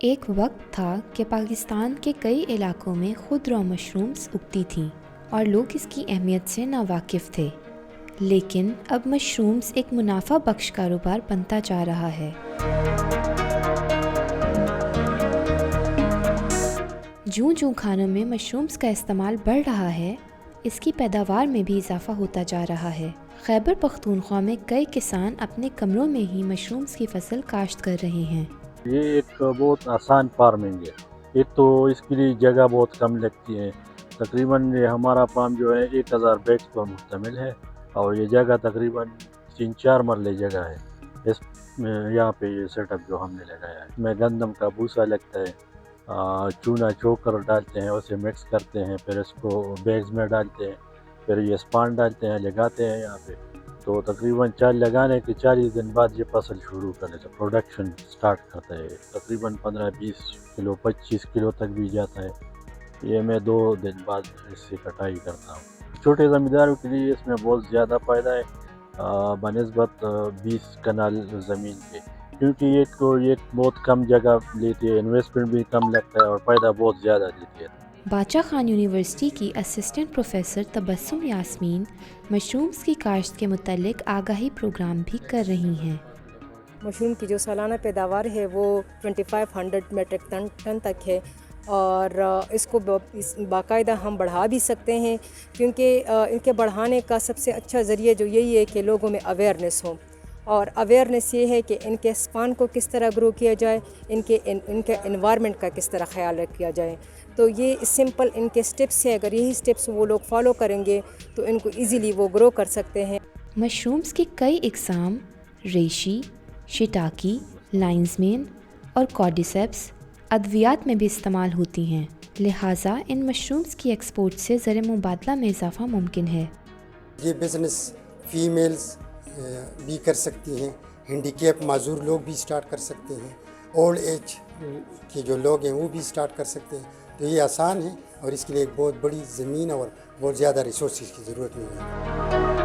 ایک وقت تھا کہ پاکستان کے کئی علاقوں میں خودرو مشرومز اگتی تھیں اور لوگ اس کی اہمیت سے ناواقف تھے، لیکن اب مشرومز ایک منافع بخش کاروبار بنتا جا رہا ہے۔ جوں جوں کھانوں میں مشرومز کا استعمال بڑھ رہا ہے، اس کی پیداوار میں بھی اضافہ ہوتا جا رہا ہے۔ خیبر پختونخوا میں کئی کسان اپنے کمروں میں ہی مشرومز کی فصل کاشت کر رہے ہیں۔ یہ ایک بہت آسان فارمنگ ہے۔ ایک تو اس کے لیے جگہ بہت کم لگتی ہے، تقریباً ہمارا فارم جو ہے 1000 بیگز پر مشتمل ہے اور یہ جگہ تقریباً 3-4 مرلے جگہ ہے۔ اس یہاں پہ یہ سیٹ اپ جو ہم نے لگایا ہے، اس میں گندم کا بھوسا لگتا ہے، چونا چوکر ڈالتے ہیں، اسے مکس کرتے ہیں، پھر اس کو بیگز میں ڈالتے ہیں، پھر یہ اسپان ڈالتے ہیں، لگاتے ہیں یہاں پہ۔ تو تقریباً لگانے کے 40 دن بعد یہ فصل شروع کرے تو پروڈکشن سٹارٹ کرتا ہے۔ تقریباً 15-20 کلو 25 کلو تک بھی جاتا ہے۔ یہ میں 2 دن بعد اس سے کٹائی کرتا ہوں۔ چھوٹے زمینداروں کے لیے اس میں بہت زیادہ فائدہ ہے بنسبت 20 کنال زمین کے، کیونکہ یہ بہت کم جگہ لیتی ہے، انویسٹمنٹ بھی کم لگتا ہے اور فائدہ بہت زیادہ دیتی ہے۔ باچا خان یونیورسٹی کی اسسٹنٹ پروفیسر تبسم یاسمین مشرومز کی کاشت کے متعلق آگاہی پروگرام بھی کر رہی ہیں۔ مشروم کی جو سالانہ پیداوار ہے وہ 2500 میٹرک ٹن تک ہے، اور اس کو باقاعدہ ہم بڑھا بھی سکتے ہیں، کیونکہ ان کے بڑھانے کا سب سے اچھا ذریعہ جو یہی ہے کہ لوگوں میں اویئرنیس ہو، اور اویئرنیس یہ ہے کہ ان کے اسپان کو کس طرح گرو کیا جائے، ان کے انوائرمنٹ کا کس طرح خیال رکھا جائے۔ تو یہ سمپل ان کے سٹیپس ہیں، اگر یہی سٹیپس وہ لوگ فالو کریں گے تو ان کو ایزیلی وہ گرو کر سکتے ہیں۔ مشرومز کی کئی اقسام ریشی، شیٹاکی، لائنز مین اور کارڈیسیپس ادویات میں بھی استعمال ہوتی ہیں، لہٰذا ان مشرومز کی ایکسپورٹ سے زر مبادلہ میں اضافہ ممکن ہے۔ یہ بزنس فیمیلز بھی کر سکتی ہیں، ہینڈی کیپ معذور لوگ بھی سٹارٹ کر سکتے ہیں، اولڈ ایج کے جو لوگ ہیں وہ بھی سٹارٹ کر سکتے ہیں۔ تو یہ آسان ہے اور اس کے لیے ایک بہت بڑی زمین اور بہت زیادہ ریسورسز کی ضرورت نہیں ہے۔